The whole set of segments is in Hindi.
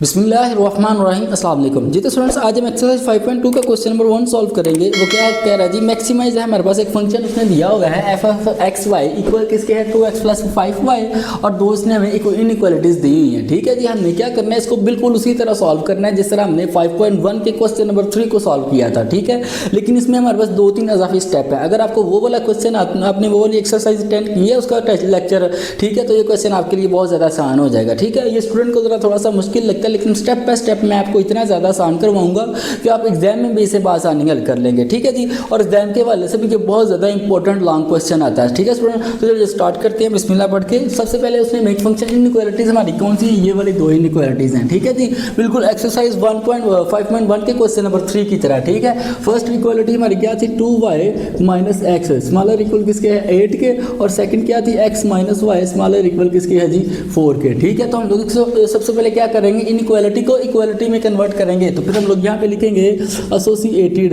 बिस्मिल्लाहिर्रहमानिर्रहीम अस्सलाम वालेकुम। जी तो स्टूडेंट्स आज हम एक्सरसाइज 5.2 का क्वेश्चन नंबर 1 सॉल्व करेंगे। वो क्या कह रहा है जी, मैक्सिमाइज है हमारे पास एक फंक्शन उसने दिया हुआ है f of x y equal किसके है 2x प्लस 5y और दो उसने हमें इनइक्वालिटीज दी हुई हैं। ठीक है जी, हमने क्या करना है इसको बिल्कुल उसी तरह सॉल्व करना है जिस तरह हमने 5.1 के क्वेश्चन नंबर 3 को सॉल्व किया था। ठीक है, लेकिन इसमें हमारे पास 2-3 इजाफी स्टेप है। अगर आपको वो वाला क्वेश्चन आपने वो वाली एक्सरसाइज अटेंड की है उसका लेक्चर, ठीक है, तो ये क्वेश्चन आपके लिए बहुत ज़्यादा आसान हो जाएगा। ठीक है, ये स्टूडेंट को जरा थोड़ा सा मुश्किल लगता है लेकिन स्टेप बाय स्टेप मैं आपको इतना ज़्यादा आसान करवाऊंगा कि आप एग्जाम में भी इसे आसानी हल कर लेंगे। ठीक है जी, और एग्जाम के हवाले से भी ये बहुत ज़्यादा इंपॉर्टेंट लॉन्ग क्वेश्चन आता है। ठीक है स्टूडेंट, तो चलिए स्टार्ट करते हैं बिस्मिल्लाह पढ़ के। सबसे पहले उसने मेक फंक्शन इनइक्वालिटीज हमारी कौन सी, ये वाली दो इनइक्वालिटीज हैं। ठीक है जी, बिल्कुल एक्सरसाइज 1.5.1 के क्वेश्चन नंबर 3 की तरह। ठीक है, फर्स्ट इक्वालिटी हमारी क्या थी 2y minus x smaller equal किसके है 8 के, और सेकंड क्या थी x minus y smaller equal किसके है जी 4 के। ठीक है, तो हम लोग सबसे पहले क्या करेंगे, इनइक्वालिटी को इक्वालिटी में कन्वर्ट करेंगे। तो फिर हम लोग यहाँ पे लिखेंगे एसोसिएटेड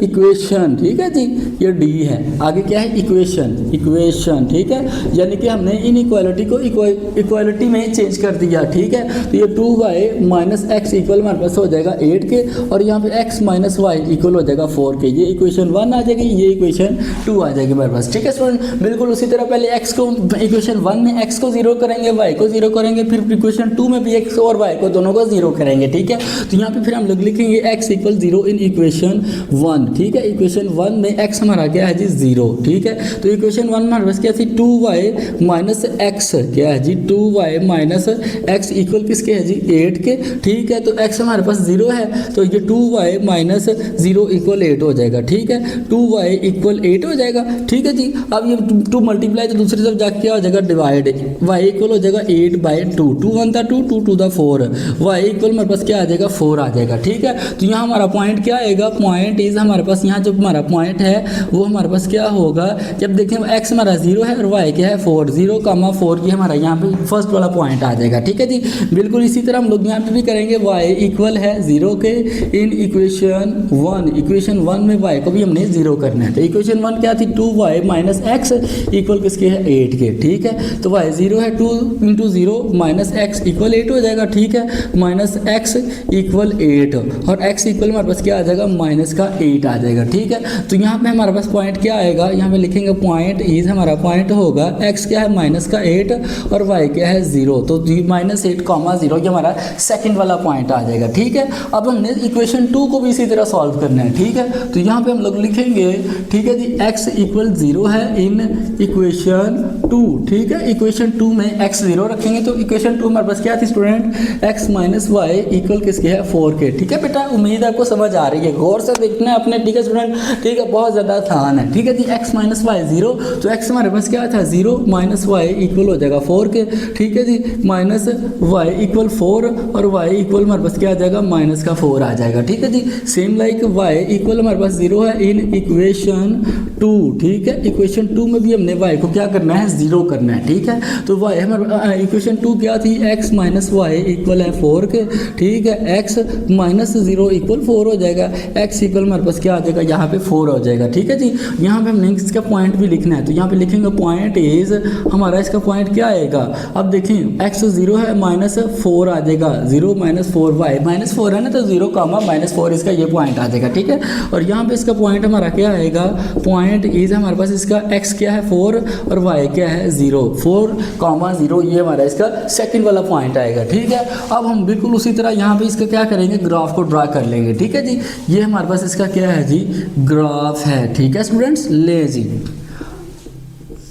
इक्वेशन। ठीक है जी, ये डी है, आगे क्या है इक्वेशन। ठीक है, यानी कि हमने इनइक्वालिटी को इक्वालिटी में चेंज कर दिया। ठीक है, तो ये 2y माइनस एक्स इक्वल हमारे पास हो जाएगा 8 के, और यहाँ पे x माइनस वाई इक्वल हो जाएगा 4 के। ये इक्वेशन 1 आ जाएगी, ये इक्वेशन 2 आ जाएगी हमारे पास। ठीक है स्टूडेंट, बिल्कुल उसी तरह पहले x को इक्वेशन 1 में x को 0 करेंगे, y को 0 करेंगे, फिर इक्वेशन 2 में भी x और y को दोनों को 0 करेंगे। ठीक है, तो यहाँ पे फिर हम लोग लिखेंगे x इक्वल 0 इन इक्वेशन 1। ठीक है, इक्वेशन 1 में x हमारा क्या है जी 0। ठीक है, तो इक्वेशन 1 में हमारे पास क्या थी 2y माइनस एक्स, क्या है जी 2y माइनस एक्स इक्वल किसके है जी 8 के। ठीक है, तो x हमारे पास 0 है, तो ये 2y माइनस 0 इक्वल 8 हो जाएगा। ठीक है, 2y इक्वल 8 हो जाएगा। ठीक है जी, अब ये 2 मल्टीप्लाई तो दूसरी तरफ जाके क्या हो जाएगा डिवाइड, y इक्वल हो जाएगा 8/2, 2 1 था 2, 2 2 4, y इक्वल हमारे पास क्या आ जाएगा 4 आ जाएगा। ठीक है, तो यहाँ हमारा पॉइंट क्या आएगा, पॉइंट इज हमारे पास यहाँ जो हमारा पॉइंट है वो हमारे पास क्या होगा, जब देखें x हमारा 0 है और y क्या है 4, 0,4 ये हमारा यहाँ पे फर्स्ट वाला पॉइंट आ जाएगा। ठीक है जी, बिल्कुल इसी तरह हम लोग यहाँ पे भी करेंगे, y इक्वल है 0 के इन इक्वेशन 1 में y को भी हमने 0 करना है। तो इक्वेशन 1 क्या थी 2y माइनस एक्स इक्वल किसके है 8 के। ठीक है, तो y 0 है, 2 इंटू 0 माइनस एक्स इक्वल 8 हो जाएगा। ठीक है, माइनस एक्स इक्वल 8, और x इक्वल हमारे पास क्या आ जाएगा माइनस का 8 आ जाएगा। ठीक है, तो यहाँ पे हमारे पास पॉइंट क्या आएगा, यहाँ पे लिखेंगे पॉइंट इज हमारा पॉइंट होगा x क्या है माइनस का 8 और y क्या है 0, तो माइनस 8,0 ये हमारा सेकंड वाला पॉइंट आ जाएगा। ठीक है, अब हमने इक्वेशन 2 को भी इसी तरह सॉल्व करना है। ठीक है, तो यहाँ पे हम लोग लिखेंगे, ठीक है जी, x इक्वल 0 है इन इक्वेशन 2। ठीक है, इक्वेशन 2 में x 0 रखेंगे, तो इक्वेशन 2 हमारे पास क्या थी student x minus y equal किसके है 4 के। ठीक है बेटा, उम्मीद है आपको समझ आ रही है, गौर से देखना है अपने। ठीक है स्टूडेंट, ठीक है, बहुत ज़्यादा आसान है। ठीक है जी, x माइनस वाई 0, तो x हमारे पास क्या था 0 माइनस वाई इक्वल हो जाएगा 4 के। ठीक है जी, माइनस वाई इक्वल 4 और y इक्वल हमारे पास क्या आ जाएगा माइनस का 4 आ जाएगा। ठीक है जी, सेम लाइक y इक्वल हमारे पास 0 है इन इक्वेशन 2। ठीक है, इक्वेशन 2 में भी हमने y को क्या करना है 0 करना है। ठीक है, तो y हमारे इक्वेशन 2 क्या थी x माइनस वाई इक्वल है 4 के। ठीक है, x माइनस 0 इक्वल 4 हो जाएगा, x इक्वल हमारे पास क्या आ जाएगा यहाँ पे 4 हो जाएगा। ठीक है जी, यहाँ पे हमने इसका पॉइंट भी लिखना है, तो यहाँ पे लिखेंगे पॉइंट इज हमारा इसका पॉइंट क्या आएगा, अब देखें x 0 है माइनस 4 आ जाएगा, 0 माइनस 4 y माइनस 4 है ना, तो 0 कामा माइनस 4 इसका ये पॉइंट आ जाएगा। ठीक है, और यहाँ पे इसका पॉइंट हमारा क्या आएगा, पॉइंट इज हमारे पास इसका x क्या है 4 और y क्या है 0, 4,0 ये हमारा इसका सेकंड वाला पॉइंट आएगा। ठीक है, अब हम बिल्कुल उसी तरह यहाँ पे इसका क्या करेंगे, ग्राफ को ड्रा कर लेंगे। ठीक है जी, ये हमारे पास इसका क्या है जी ग्राफ है। ठीक है स्टूडेंट्स, ले जी,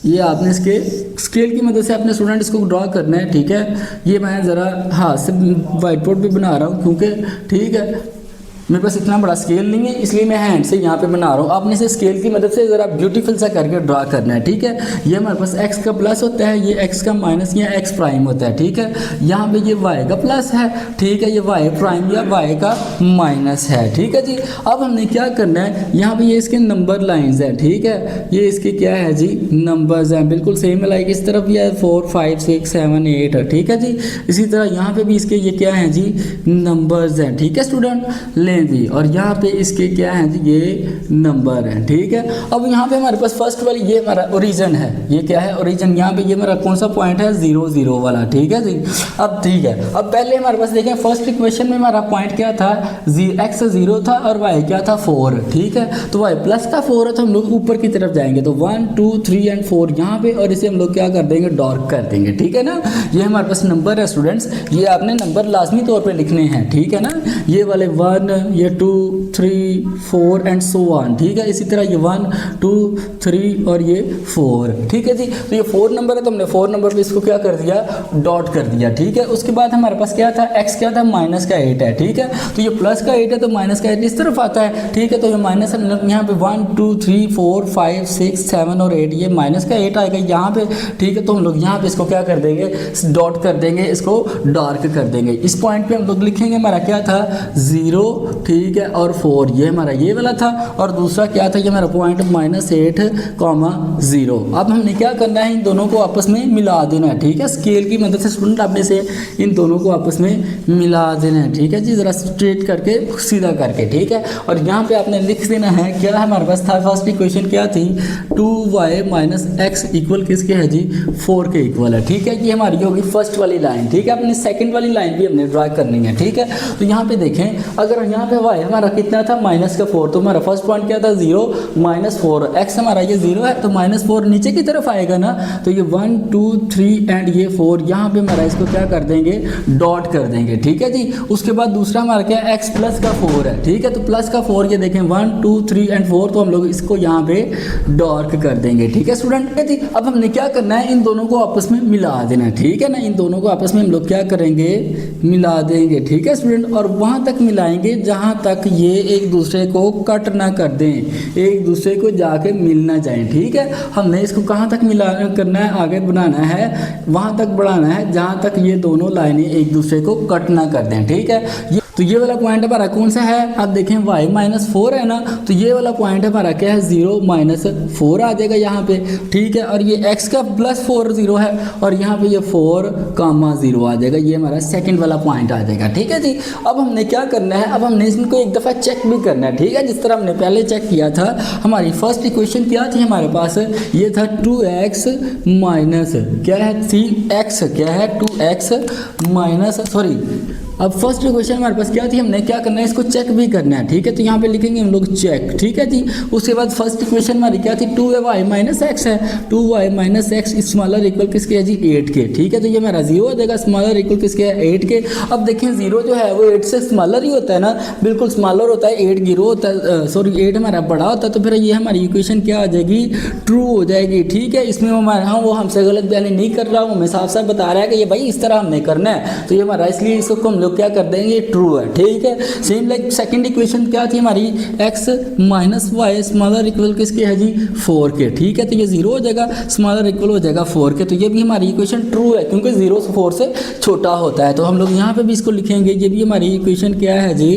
ये आपने इसके स्केल की मदद से अपने स्टूडेंट इसको ड्रा करना है। ठीक है, ये मैं ज़रा हाथ से वाइट बोर्ड पे बना रहा हूँ क्योंकि ठीक है मेरे पास इतना बड़ा स्केल नहीं है, इसलिए मैं हैंड से यहाँ पे बना रहा हूँ। आपने इसे स्केल की मदद से ज़रा ब्यूटीफुल सा करके ड्रा करना है। ठीक है, ये हमारे पास x का प्लस होता है, ये x का माइनस या x प्राइम होता है। ठीक है, यहाँ पे ये y का प्लस है, ठीक है, ये y प्राइम या y का माइनस है। ठीक है जी, अब हमने क्या करना है, यहाँ पे ये इसके नंबर लाइंस हैं। ठीक है, ये इसके क्या है जी नंबर्स हैं, बिल्कुल सेम लाइक इस तरफ ये 4 5 6 7 8 है। ठीक है जी, इसी तरह यहाँ पे भी इसके ये क्या है जी नंबर्स हैं। ठीक है स्टूडेंट, ले में भी, और यहाँ पे इसके क्या है जी, ये नंबर है, ठीक है। अब यहाँ पे हमारे पास फर्स्ट वाली ये हमारा ओरिजिन है, ये क्या है ओरिजिन, यहाँ पे ये मेरा कौन सा पॉइंट है 0 0 वाला, ठीक है जी। अब ठीक है, अब पहले हमारे पास देखें फर्स्ट इक्वेशन में हमारा पॉइंट क्या था, x 0 था और y क्या था 4, ठीक है। तो y प्लस का 4 है तो हम लोग ऊपर की तरफ जाएंगे, तो 1 2 3 एंड 4 यहाँ पे, और इसे हम लोग क्या कर देंगे, डार्क कर देंगे, ठीक है ना। ये हमारे पास नंबर है स्टूडेंट्स, ये आपने नंबर लाजमी तौर पे लिखने हैं, ठीक है ना। ये वाले 1, ये 2 3 4 एंड सो ऑन, ठीक है। इसी तरह ये 1 2 3 और ये 4, ठीक है जी। तो ये 4 नंबर है तो हमने 4 नंबर पे इसको क्या कर दिया, डॉट कर दिया, ठीक है। उसके बाद हमारे पास क्या था, x क्या था माइनस का 8 है, ठीक है। तो ये प्लस का 8 है तो माइनस का 8 इस तरफ आता है, ठीक है। तो ये माइनस यहाँ पे 1 2 3 4 5 6 7 और 8, ये माइनस का 8 आएगा यहाँ पे, ठीक है। तो हम लोग यहाँ पे इसको क्या कर देंगे, डॉट कर देंगे, इसको डार्क कर देंगे। इस पॉइंट पे हम लोग लिखेंगे हमारा क्या था 0, ठीक है, और 4, ये हमारा ये वाला था, और दूसरा क्या था, ये हमारा पॉइंट -8, 0। अब हमने क्या करना है, इन दोनों को आपस में मिला देना है, ठीक है। स्केल की मदद से स्टूडेंट आपने से इन दोनों को आपस में मिला देना है, ठीक है जी। जरा स्ट्रेट करके सीधा करके, ठीक है। और यहाँ पे आपने लिख देना है क्या हमारे पास था, फर्स्ट इक्वेशन क्या थी, 2y - x इक्वल किसके है जी, 4 के इक्वल है, ठीक है। ये हमारी होगी फर्स्ट वाली लाइन, ठीक है। अपनी सेकंड वाली लाइन भी हमने ड्रा करनी है, ठीक है। तो यहाँ पे देखें, अगर यहाँ पे y हमारा कितना था -4, तो हमारा फर्स्ट पॉइंट क्या था 0 -4, x हमारा ये 0 है तो -4 नीचे की तरफ आएगा ना, तो ये 1 2 3 एंड ये 4, यहाँ पे हमारा इसको क्या कर देंगे, डॉट कर देंगे, ठीक है जी। उसके बाद दूसरा हमारा क्या है, x प्लस का 4 है, ठीक है। तो प्लस का 4 ये देखें 1 2 3 एंड 4, तो हम लोग इसको यहाँ पे डार्क कर देंगे, ठीक है स्टूडेंट, ठीक है जी। अब हमने क्या करना है, इन दोनों को आपस में मिला देना है, ठीक है ना। इन दोनों को आपस में हम लोग क्या करेंगे, मिला देंगे, ठीक है स्टूडेंट। और वहाँ तक मिलाएंगे जहाँ तक ये एक दूसरे को कट ना कर दें, एक दूसरे को जाके मिल ना जाए, ठीक है। हमने इसको कहाँ तक मिला करना है, आगे बनाना है, वहाँ तक बढ़ाना है जहाँ तक ये दोनों लाइनें एक दूसरे को कट ना कर दें, ठीक है। तो ये वाला पॉइंट हमारा कौन सा है, आप देखें y -4 है ना, तो ये वाला पॉइंट हमारा क्या है 0 -4 आ जाएगा यहाँ पे, ठीक है। और ये x का +4 0 है, और यहाँ पे ये 4, 0 आ जाएगा, ये हमारा सेकंड वाला पॉइंट आ जाएगा, ठीक है जी। अब हमने क्या करना है, अब हमने इसको एक दफ़ा चेक भी करना है, ठीक है। जिस तरह हमने पहले चेक किया था, हमारी फर्स्ट इक्वेशन क्या थी हमारे पास, ये था 2x माइनस क्या है 3x, क्या है 2x माइनस, सॉरी, अब फर्स्ट इक्वेशन हमारे पास क्या थी, हमने क्या करना है, इसको चेक भी करना है, ठीक है। तो यहाँ पे लिखेंगे हम लोग चेक, ठीक है जी। उसके बाद फर्स्ट इक्वेशन हमारी क्या थी, 2y - x है, 2y - x स्मॉलर इक्वल किसके है जी 8 के, ठीक है। तो ये हमारा 0 हो जाएगा, स्मॉलर इक्वल किसके है 8 के। अब देखें 0 जो है वो 8 से स्मॉलर ही होता है ना, बिल्कुल स्मॉलर होता है, 8 0 होता है, सॉरी 8 हमारा बड़ा होता है, तो फिर ये हमारी इक्वेशन क्या आ जाएगी, ट्रू हो जाएगी, ठीक है। इसमें हमारा, हाँ वो हमसे गलत बयानी नहीं कर रहा हूँ, मैं साफ साफ बता रहा है कि ये भाई इस तरह हमने करना है, तो ये हमारा इसलिए इसको हम लोग क्या कर देंगे, ट्रू है, ठीक है। सेम लाइक सेकंड इक्वेशन क्या थी हमारी, x - y स्मॉलर इक्वल किसके है जी 4 के, ठीक है। तो ये 0 हो जाएगा, स्मॉलर इक्वल हो जाएगा 4 के, तो ये भी हमारी इक्वेशन ट्रू है क्योंकि 0 से 4 से छोटा होता है। तो हम लोग यहाँ पे भी इसको लिखेंगे, ये भी हमारी इक्वेशन क्या है जी,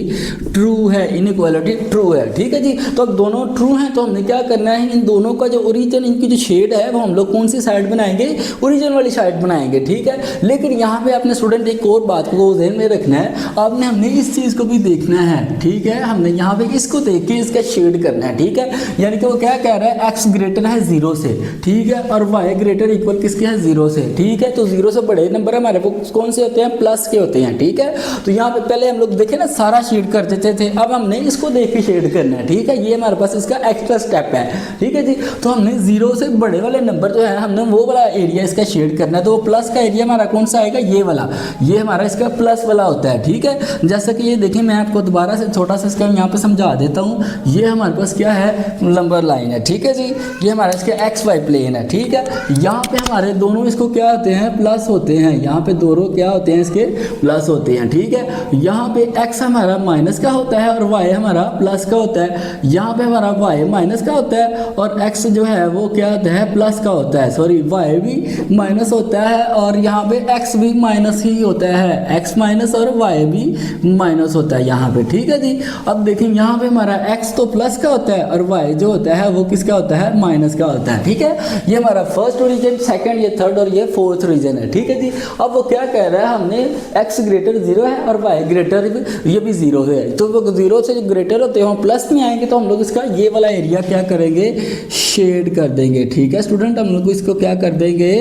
ट्रू है, इनइक्वालिटी ट्रू है, ठीक है जी। तो अब दोनों ट्रू हैं, तो हमने क्या करना है, इन दोनों का जो ओरिजिन, इनकी जो शेड है वो हम लोग कौन सी साइड बनाएंगे, ओरिजिन वाली साइड बनाएंगे, ठीक है। लेकिन यहाँ पे अपने स्टूडेंट एक और बात को ध्यान में रखना है, आपने हमने इस चीज़ को भी देखना है, ठीक है। हमने यहाँ पे इसको देख के इसका शेड करना है, ठीक है। यानी कि वो क्या कह रहा है, x ग्रेटर है 0 से, ठीक है, और y ग्रेटर इक्वल किसके है 0 से, ठीक है। तो 0 से बड़े नंबर हमारे वो कौन से होते हैं, प्लस के होते हैं, ठीक है। तो यहाँ पे पहले हम लोग देखे ना सारा शेड कर देते थे, अब हमने इसको देख के शेड करना है, ठीक है। ये हमारे पास इसका एक्स्ट्रा स्टेप है, ठीक है जी। तो हमने 0 से बड़े वाले नंबर जो है हमने वो वाला एरिया इसका शेड करना है, तो वो प्लस का एरिया हमारा कौन सा आएगा, ये वाला, ये हमारा इसका प्लस वाला होता है, ठीक है। जैसा कि ये देखिए, मैं आपको दोबारा से छोटा सा इसका यहाँ पे समझा देता हूँ। ये हमारे पास क्या है, नंबर लाइन है, ठीक है जी। ये हमारा इसका XY प्लेन है, ठीक है। यहाँ पे हमारे दोनों इसको क्या होते हैं, प्लस होते हैं, यहाँ पे दोनों क्या होते हैं, इसके प्लस होते हैं, ठीक है। यहाँ पे x हमारा माइनस का होता है और y हमारा प्लस का होता है। यहाँ पे हमारा y माइनस का होता है और x जो है वो क्या होता है, प्लस का होता है, सॉरी y भी माइनस होता है और यहाँ पे x भी माइनस ही होता है, x माइनस और वाई भी माइनस होता है यहाँ पे, ठीक है जी। अब देखें यहाँ पे हमारा एक्स तो प्लस का होता है और वाई जो होता है वो किसका होता है, माइनस का होता है, ठीक है। ये हमारा फर्स्ट रीजन, सेकंड, ये थर्ड और ये फोर्थ रीजन है, ठीक है जी। अब वो क्या कह रहा है, हमने एक्स ग्रेटर 0 है और वाई ग्रेटर ये भी 0 है, तो वो 0 से जो ग्रेटर होते हैं हम प्लस में आएंगे तो हम लोग इसका ये वाला एरिया क्या करेंगे, शेड कर देंगे, ठीक है स्टूडेंट। हम लोग इसको क्या कर देंगे,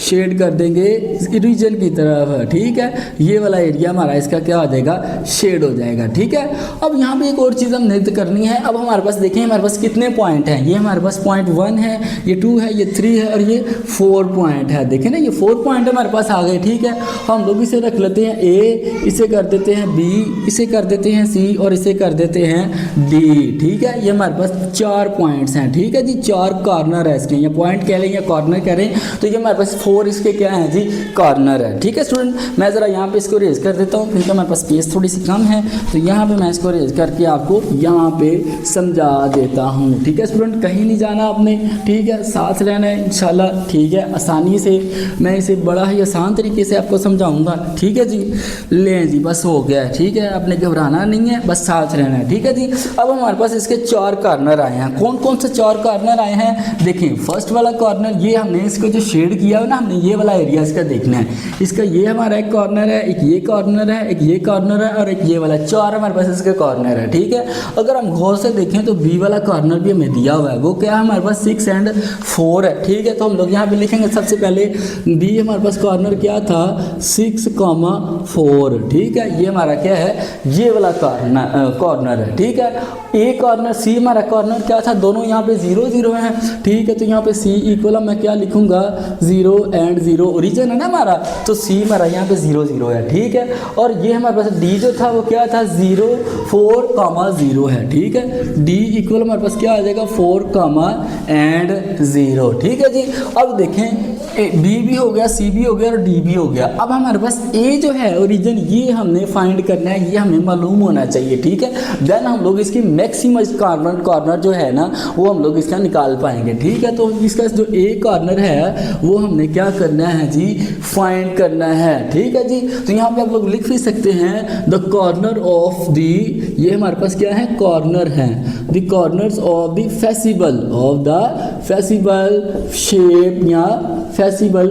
शेड कर देंगे रीजन की तरफ, ठीक है। ये वाला एरिया हमारा इसका क्या हो जाएगा, शेड हो जाएगा, ठीक है। अब यहाँ पे एक और चीज़ हम निर्धारित करनी है। अब हमारे पास देखें हमारे पास कितने पॉइंट हैं, ये हमारे पास पॉइंट 1 है, ये 2 है, ये 3 है और ये 4 पॉइंट है। देखें ना ये 4 पॉइंट हमारे पास आ गए, ठीक है। हम लोग इसे रख लेते हैं ए, इसे कर देते हैं बी, इसे कर देते हैं सी और इसे कर देते हैं डी, ठीक है। ये हमारे पास 4 पॉइंट्स हैं, ठीक है जी। 4 कॉर्नर है इसके, या पॉइंट कह लें या कॉर्नर कह रहे हैं, तो ये हमारे पास 4 इसके क्या है जी, कॉर्नर है, ठीक है स्टूडेंट। मैं ज़रा यहाँ पे इसको रेज कर देता हूँ क्योंकि हमारे पास स्पेस थोड़ी सी कम है, तो यहाँ पे मैं इसको रेज करके आपको यहाँ पे समझा देता हूँ, ठीक है स्टूडेंट। कहीं नहीं जाना आपने, ठीक है, साथ रहना है इंशाल्लाह, ठीक है। आसानी से मैं इसे बड़ा ही आसान तरीके से आपको समझाऊंगा, ठीक है जी। लें जी, बस हो गया है, ठीक है, आपने घबराना नहीं है, बस साथ रहना है, ठीक है जी। अब हमारे पास इसके 4 कॉर्नर आए हैं। कौन कौन से 4 कॉर्नर आए हैं, देखिए फर्स्ट वाला कॉर्नर, ये हमने इसको जो शेड किया है ना, हमने ये वाला एरिया इसका देखना है। इसका ये हमारा एक कॉर्नर है, एक ये कॉर्नर है, एक ये कॉर्नर है और एक ये वाला, 4 हमारे पास इसके कॉर्नर है, ठीक है। अगर हम गौर से देखें तो बी वाला कॉर्नर भी हमें दिया हुआ है, वो क्या है हमारे पास 6 और 4 है, ठीक है। तो हम लोग यहाँ पे लिखेंगे सबसे पहले बी हमारे पास कॉर्नर क्या था, 6,4, ठीक है। ये हमारा क्या है, ये वाला कॉर्नर है, ठीक है। ए कॉर्नर, सी हमारा कॉर्नर क्या था, दोनों यहाँ पे 0 0 हैं, ठीक है। तो यहाँ पे सी इक्वल मैं क्या लिखूंगा, 0 और 0, ओरिजिन है ना हमारा, तो सी हमारा यहाँ पे 0 0 है, ठीक है। और ये हमारे पास डी जो था वो क्या था, 0 4, 0 है, ठीक है। डी इक्वल हमारे पास क्या आ जाएगा, 4, 0, ठीक है जी। अब देखें बी भी हो गया, सी भी हो गया और डी भी हो गया। अब हमारे पास ए जो है ओरिजिन, ये हमने फाइंड करना है, ये हमें मालूम होना चाहिए, ठीक है। देन हम लोग इसकी मैक्सिमम कॉर्नर जो है ना, वो हम लोग इसका निकाल पाएंगे, ठीक है। तो इसका जो ए कॉर्नर है वो हमने क्या करना है जी, फाइंड करना है, ठीक है जी। तो यहाँ पे आप लोग लिख भी सकते हैं द कॉर्नर ऑफ दी, ये हमारे पास क्या है, कॉर्नर है, the corners of the feasible shape या फेसिबल,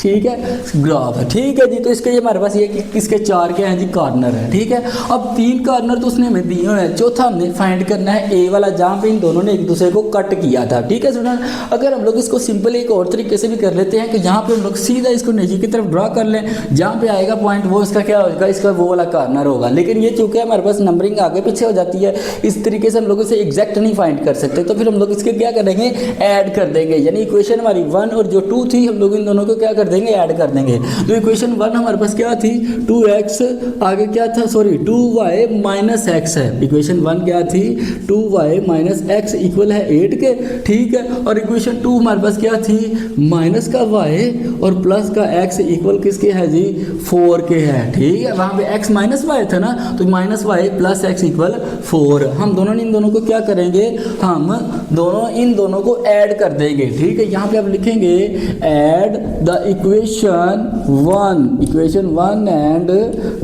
ठीक है, ग्राफ है, ठीक है जी। तो इसके ये हमारे पास ये किसके 4 क्या हैं जी, कॉर्नर है, ठीक है। अब 3 कॉर्नर तो उसने हमें दिए हुए हैं, चौथा हमने फाइंड करना है ए वाला, जहाँ पे इन दोनों ने एक दूसरे को कट किया था, ठीक है स्टूडेंट। अगर हम लोग इसको सिंपल एक और तरीके से भी कर लेते हैं कि यहाँ पे हम लोग सीधा इसको नीचे की तरफ ड्रा कर लें, जहाँ पे आएगा पॉइंट वो इसका क्या होगा, इसका वो वाला कॉर्नर होगा। लेकिन ये चूंकि हमारे पास नंबरिंग आगे पीछे हो जाती है, इस तरीके से हम लोग इसे एग्जैक्ट नहीं फाइंड कर सकते, तो फिर हम लोग इसके क्या करेंगे, ऐड कर देंगे। यानी इक्वेशन हमारी 1 और जो 2 थी, हम लोग इन दोनों को क्या कर देंगे, ऐड कर देंगे। तो इक्वेशन 1 हमारे पास क्या थी, 2x, आगे क्या था, सॉरी 2y माइनस x है। इक्वेशन 1 क्या थी, 2y माइनस x इक्वल है 8 के, ठीक है। और इक्वेशन 2 हमारे पास क्या थी, माइनस का y और प्लस का x इक्वल किसके है जी, 4 के है, ठीक है। वहाँ पे x माइनस y था ना, तो minus y plus x equal 4। हम दोनों इन दोनों को क्या करेंगे, हम दोनों इन दोनों को ऐड कर देंगे, ठीक है। यहाँ पे आप लिखेंगे ऐड द इक्वेशन 1 एंड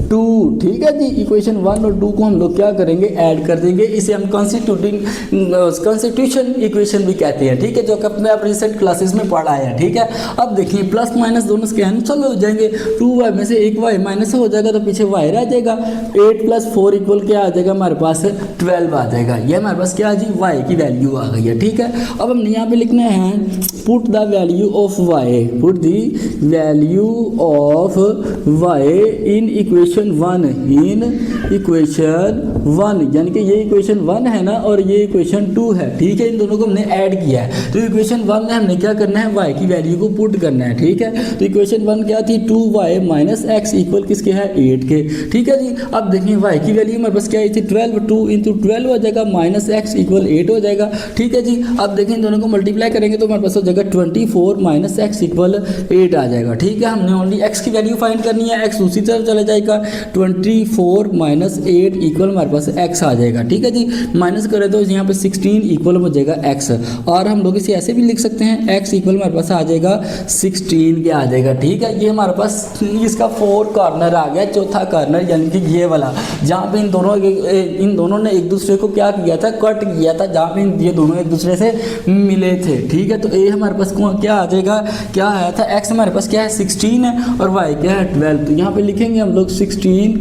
2, ठीक है जी। इक्वेशन 1 और 2 को हम लोग क्या करेंगे, ऐड कर देंगे। इसे हम कॉन्स्टिट्यूशन इक्वेशन भी कहते हैं, ठीक है, जो कि अपने आप रिसेंट क्लासेस में पढ़ा है, ठीक है। अब देखिए प्लस माइनस दोनों कैंसिल हो जाएंगे, 2y में से एक y माइनस हो जाएगा तो पीछे y रह जाएगा। 8 + 4 इक्वल क्या आ जाएगा, हमारे पास 12 आ जाएगा। ये हमारे पास क्या है जी, y की वैल्यू आ गई है, ठीक है। अब हमने यहाँ पे लिखना है put the value of y, put the value of y in equation 1, यानी कि ये इक्वेशन 1 है ना और ये इक्वेशन 2 है, ठीक है। इन दोनों को हमने ऐड किया है, तो इक्वेशन 1 में हमने क्या करना है, y की वैल्यू को पुट करना है, ठीक है। तो इक्वेशन 1 क्या थी, 2y माइनस x इक्वल किसके है, 8 के, ठीक है जी। अब देखिए y की वैल्यू हमारे पास क्या आई थी, 12, 2 × 12 हो जाएगा, माइनस x इक्वल 8 हो जाएगा, ठीक है जी। अब देखिए इन दोनों को मल्टीप्लाई करेंगे तो हमारे पास हो जाएगा 24 माइनस x इक्वल 8 आ जाएगा, ठीक है। हमने ओनली x की वैल्यू फाइंड करनी है, x दूसरी तरफ चले जाएगा, 24 माइनस 8 इक्वल हमारे पास x आ जाएगा, ठीक है जी। माइनस करें तो यहाँ पे 16 इक्वल हो जाएगा x, और हम लोग इसे ऐसे भी लिख सकते हैं, x इक्वल हमारे पास आ जाएगा 16 के आ जाएगा, ठीक है। ये हमारे पास इसका 4 कॉर्नर आ गया चौथा कॉर्नर यानी कि ये वाला, जहाँ पे इन दोनों ने एक दूसरे को क्या किया था, कट किया था, जहाँ पे ये दोनों एक दूसरे से मिले थे। ठीक है, तो ए हमारे पास क्या आ जाएगा, क्या आया था, एक्स हमारे पास क्या है 16 है और वाई क्या है 12। तो यहाँ पे लिखेंगे हम लोग 16,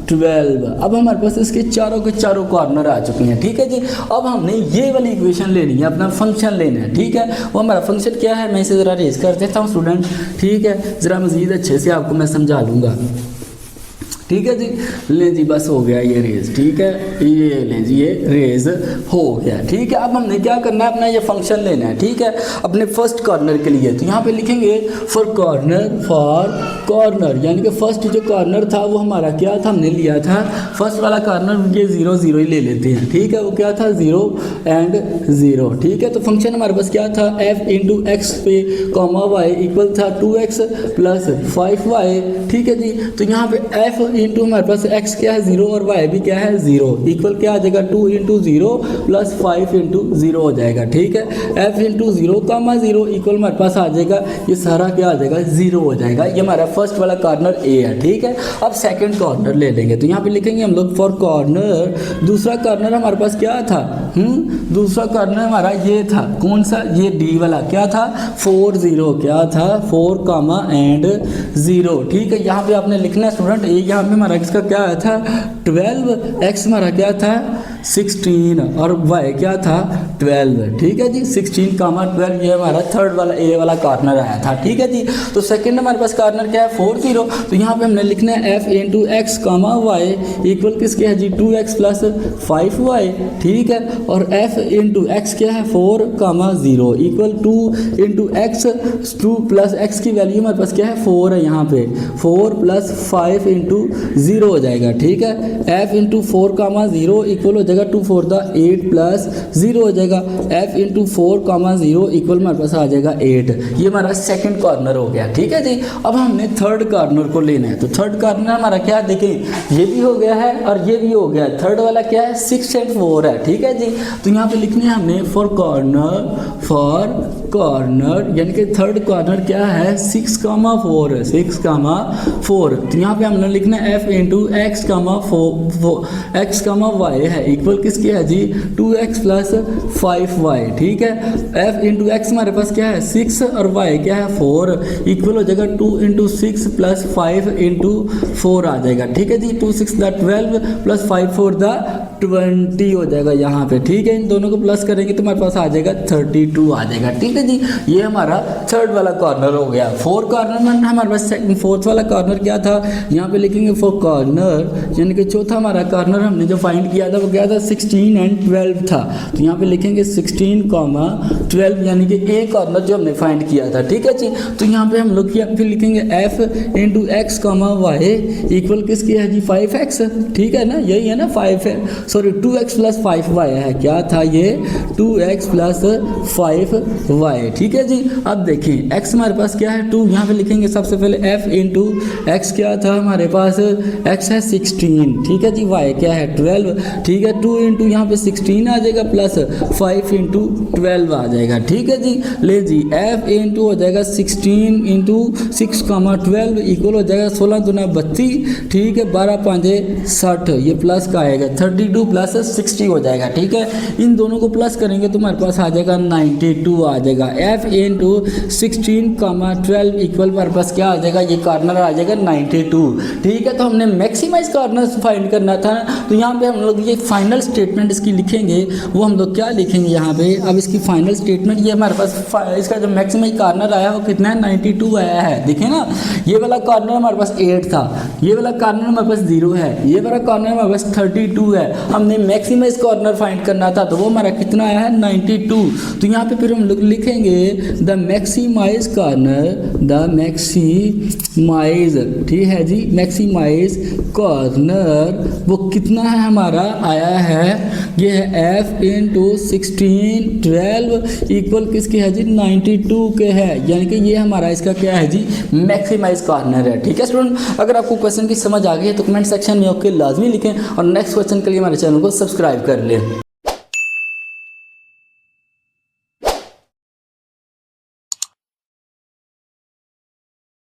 12। अब हमारे पास इसके चारों के चारों कॉर्नर आ चुके हैं। ठीक है जी, अब हमने ये वाली इक्वेशन लेनी है, अपना फंक्शन लेना है। ठीक है, वो हमारा फंक्शन क्या है, मैं इसे ज़रा रेज कर देता हूँ स्टूडेंट। ठीक है, ज़रा मज़ीद अच्छे से आपको मैं समझा लूँगा। ठीक है जी, लें जी बस हो गया ये रेज। ठीक है, ये लें जी ये रेज हो गया। ठीक है, अब हमने क्या करना है, अपना ये फंक्शन लेना है। ठीक है, अपने फर्स्ट कॉर्नर के लिए तो यहाँ पे लिखेंगे फॉर कॉर्नर यानी कि फर्स्ट जो कॉर्नर था वो हमारा क्या था, हमने लिया था फर्स्ट वाला कॉर्नर, ये 0 0 ही ले लेते हैं। ठीक है, वो क्या था 0 and 0। ठीक है, तो फंक्शन हमारे पास क्या था, f इंटू एक्स पे कॉमा वाई इक्वल था 2x प्लस 5y। ठीक है जी, तो यहाँ पे f इंटू हमारे पास x क्या है 0 और y भी क्या है 0 इक्वल क्या आ जाएगा 2 इंटू 0 प्लस 5 इंटू 0 हो जाएगा। ठीक है, f इंटू 0 कामा 0 इक्वल हमारे पास आ जाएगा, ये सारा क्या आ जाएगा 0 हो जाएगा। ये हमारा फर्स्ट वाला कॉर्नर a है। ठीक है, अब सेकंड कॉर्नर ले लेंगे तो यहाँ पे लिखेंगे हम लोग फॉर कॉर्नर, दूसरा कॉर्नर हमारे पास क्या था, दूसरा कॉर्नर हमारा ये था, कौन सा, ये d वाला क्या था 4 0, क्या था 4 कामा एंड 0। ठीक है, यहाँ पे आपने लिखना है स्टूडेंट, यहाँ पे हमारा इसका क्या आया था 12, x हमारा क्या था 16 और y क्या था 12। ठीक है जी, 16 कामा 12 ये हमारा थर्ड वाला a वाला कॉर्नर आया था। ठीक है जी, तो सेकंड हमारे पास कॉर्नर क्या है 4 0, तो यहाँ पे हमने लिखना है f into x comma y equal किसके है जी 2x प्लस 5y। ठीक है, और f इंटू एक्स क्या है 4 कामा 0 equal 2 into x, 2 plus x की वैल्यू हमारे पास क्या है 4 है, यहाँ पे 4 प्लस 5 इंटू 0 हो जाएगा। ठीक है, f इंटू 4 कामा 0 इक्वल हो जाएगा 2 4 8 प्लस 0 हो जाएगा, f इंटू 4 कामा 0 इक्वल हमारे पास आ जाएगा 8। ये हमारा सेकंड कॉर्नर हो गया। ठीक है जी, अब हमने थर्ड कॉर्नर को लेना है, तो थर्ड कॉर्नर हमारा क्या है, देखें ये भी हो गया है और ये भी हो गया है, थर्ड वाला क्या है 6 and 4 है। ठीक है जी, तो यहाँ पे लिखने हैं हमने फॉर कॉर्नर यानी कि थर्ड कॉर्नर क्या है 6 कामा 4 है, 6 कामा 4। तो यहाँ पे हमने लिखना है f into x comma x comma y है इक्वल किसके है जी 2x प्लस 5y। ठीक है, f इंटू एक्स हमारे पास क्या है 6 और y क्या है 4 इक्वल हो जाएगा 2 इंटू 6 प्लस 5 इंटू 4 आ जाएगा। ठीक है जी, 2 6 द 12 प्लस 5 4 द 20 हो जाएगा यहाँ पे। ठीक है, इन दोनों को प्लस करेंगे तो हमारे पास आ जाएगा 32 आ जाएगा। ठीक है जी, ये हमारा थर्ड वाला कॉर्नर हो गया। फोर्थ कॉर्नर में हमारे पास फोर्थ वाला कॉर्नर क्या था, यहाँ पे लिखेंगे फोर कॉर्नर यानी कि चौथा हमारा कॉर्नर हमने जो फाइंड किया था वो क्या था 16 and 12 था। तो यहाँ पे लिखेंगे 16, 12 यानी कि ए कॉर्नर जो हमने फाइंड किया था। ठीक है जी, तो यहाँ पे हम लोग फिर लिखेंगे f into x y equal किसकी है जी 5x। ठीक है ना, यही है ना 5 है, सॉरी 2x प्लस 5y है, क्या था ये 2x प्लस 5y। ठीक है जी, अब देखिए x हमारे पास क्या है 2, यहाँ पे लिखेंगे सबसे पहले f इंटू एक्स क्या था हमारे पास x है 16। ठीक है जी, y क्या है 12। ठीक है, 2 इंटू यहाँ पे 16 आ जाएगा प्लस 5 इंटू 12 आ जाएगा। ठीक है जी, ले जी f इंटू हो जाएगा 16 इंटू 6 12 इक्वल हो जाएगा 16 दूना 32। ठीक है, 12 5 60, ये प्लस का आएगा 32 प्लस 60 हो जाएगा। ठीक है, इन दोनों को प्लस करेंगे तो हमारे पास आ जाएगा 92 आ जाएगा। f इंटू 16 12 इक्वल हमारे पास क्या आ जाएगा, ये कॉर्नर आ जाएगा 92। ठीक है, तो हमने मैक्सिमाइज कॉर्नर फाइंड करना था, तो यहाँ पे हम लोग ये फाइनल स्टेटमेंट इसकी लिखेंगे, वो हम लोग क्या लिखेंगे यहाँ पे, अब इसकी फाइनल स्टेटमेंट ये हमारे पास इसका जो मैक्सिमाइज कॉर्नर आया वो कितना है 92 आया है। देखें ना, ये वाला कॉर्नर हमारे पास 8 था, ये वाला कॉर्नर हमारे पास 0 है, ये वाला कॉर्नर हमारे पास 32 है। हमने मैक्सिमाइज कॉर्नर फाइंड करना था तो वो हमारा कितना आया है 92। तो यहाँ पे फिर हम लोग लिखेंगे the maximize corner, the maximize, ठीक है जी, मैक्सिमाइज कॉर्नर वो कितना है हमारा आया है, ये है f इंटू 16 12 इक्वल किसके है जी 92 के है, यानी कि ये हमारा इसका क्या है जी मैक्सिमाइज कॉर्नर है। ठीक है स्टूडेंट, अगर आपको क्वेश्चन की समझ आ गई है तो कमेंट सेक्शन में ओके लाजमी लिखें और नेक्स्ट क्वेश्चन के लिए हमारे चैनल को सब्सक्राइब कर लें।